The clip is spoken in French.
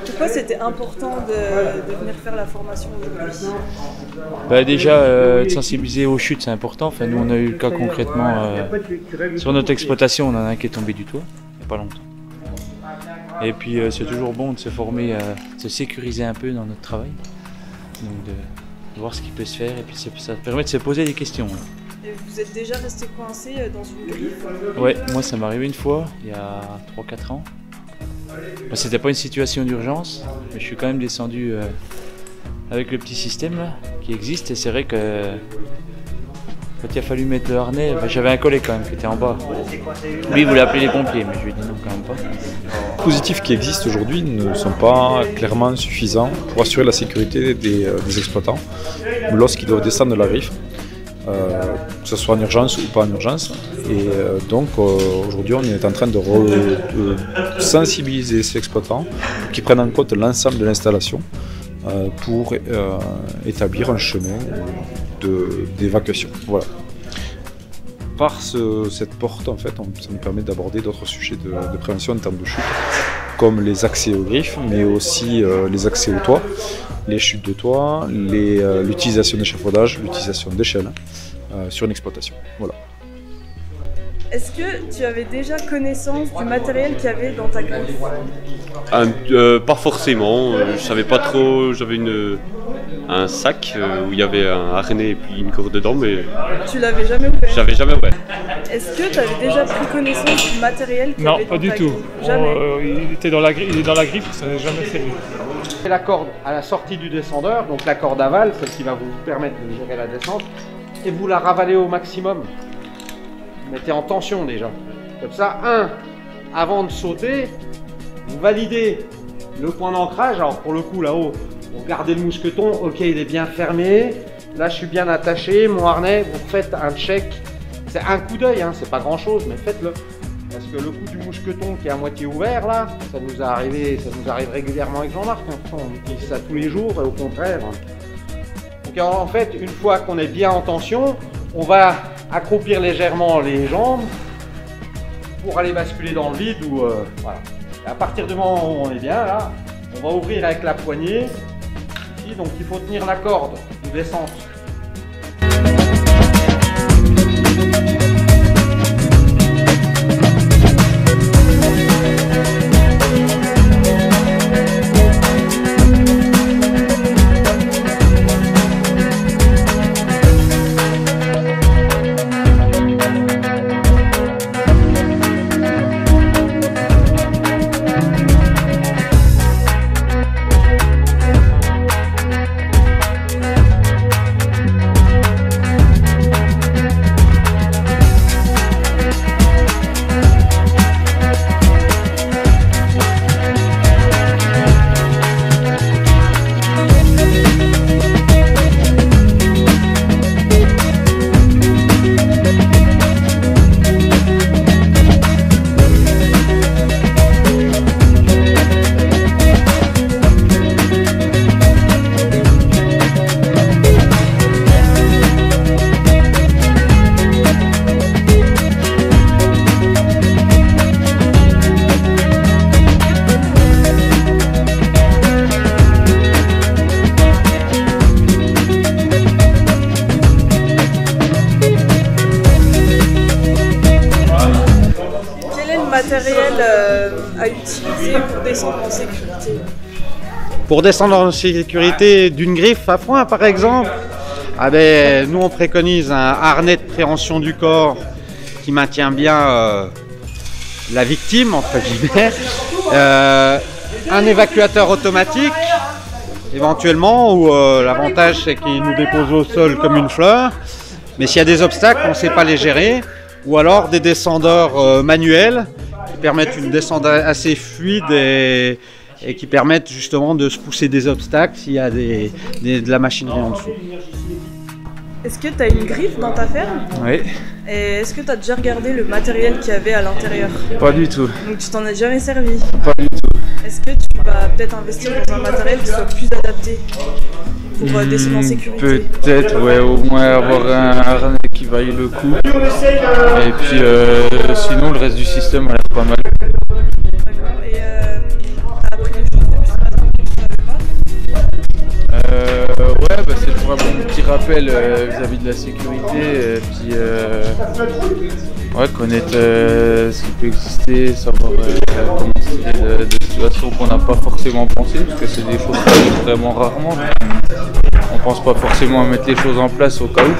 Pourquoi c'était important de venir faire la formation aujourd'hui? Déjà, de sensibiliser aux chutes, c'est important. Enfin, nous, on a eu le cas concrètement sur notre exploitation, on en a un qui est tombé du toit, il n'y a pas longtemps. Et puis, c'est toujours bon de se former, de se sécuriser un peu dans notre travail. Donc, de voir ce qui peut se faire, et puis ça permet de se poser des questions. Et vous êtes déjà resté coincé dans une griffe? Ouais, moi ça m'est arrivé une fois, il y a 3-4 ans. C'était pas une situation d'urgence, mais je suis quand même descendu avec le petit système là, qui existe, et c'est vrai que quand il a fallu mettre le harnais, j'avais un collègue quand même qui était en bas. Lui il voulait appeler les pompiers, mais je lui ai dit non, quand même pas. Les dispositifs qui existent aujourd'hui ne sont pas clairement suffisants pour assurer la sécurité des exploitants lorsqu'ils doivent descendre de la griffe, que ce soit en urgence ou pas en urgence. Et donc aujourd'hui on est en train de sensibiliser ces exploitants pour qu'ils prennent en compte l'ensemble de l'installation pour établir un chemin d'évacuation. Voilà. Par cette porte, en fait, ça nous permet d'aborder d'autres sujets de prévention en termes de chute, comme les accès aux griffes, mais aussi les accès au toit, les chutes de toit, l'utilisation d'échafaudage, l'utilisation d'échelles sur une exploitation. Voilà. Est-ce que tu avais déjà connaissance du matériel qu'il y avait dans ta griffe? Pas forcément, je savais pas trop, j'avais un sac où il y avait un harnais et puis une corde dedans, mais... Tu l'avais jamais ouvert? J'avais jamais ouvert. Est-ce que tu avais déjà pris connaissance du matériel qu'il y avait dans ta griffe? Non, pas du tout. Jamais. Il était dans la griffe, ça n'a jamais servi. La corde à la sortie du descendeur, donc la corde aval, celle qui va vous permettre de gérer la descente, et vous la ravalez au maximum. Vous mettez en tension déjà. Comme ça, avant de sauter, vous validez le point d'ancrage. Alors pour le coup là-haut, vous regardez le mousqueton, ok il est bien fermé, là je suis bien attaché, mon harnais, vous faites un check. C'est un coup d'œil, hein, c'est pas grand chose, mais faites-le. Parce que le coup du mousqueton qui est à moitié ouvert là, ça nous arrive régulièrement avec Jean-Marc, hein. On utilise ça tous les jours et au contraire. Donc en fait, une fois qu'on est bien en tension, on va accroupir légèrement les jambes pour aller basculer dans le vide ou voilà. Et à partir du moment où on est bien là, on va ouvrir avec la poignée ici, donc il faut tenir la corde de descente. Matériel à utiliser pour descendre en sécurité? Pour descendre en sécurité d'une griffe à foin par exemple, nous on préconise un harnais de préhension du corps qui maintient bien la victime entre guillemets, un évacuateur automatique éventuellement où l'avantage c'est qu'il nous dépose au sol comme une fleur, mais s'il y a des obstacles on ne sait pas les gérer, ou alors des descendeurs manuels qui permettent une descente assez fluide et qui permettent justement de se pousser des obstacles s'il y a de la machinerie en dessous. Est-ce que tu as une griffe dans ta ferme? Oui. Et est-ce que tu as déjà regardé le matériel qu'il y avait à l'intérieur? Pas du tout. Donc tu t'en as jamais servi? Pas du tout. Est-ce que tu vas peut-être investir dans un matériel qui soit plus adapté pour descendre en sécurité? Peut-être, ouais, au moins avoir un harnais qui vaille le coup. Et puis sinon le reste du système a l'air pas mal. D'accord. Et t'as appris des choses rappels vis-à-vis de la sécurité, et puis ouais, connaître ce qui peut exister, savoir comment sortir de situations qu'on n'a pas forcément pensé, parce que c'est des choses qui arrivent vraiment rarement. On pense pas forcément à mettre les choses en place au cas où.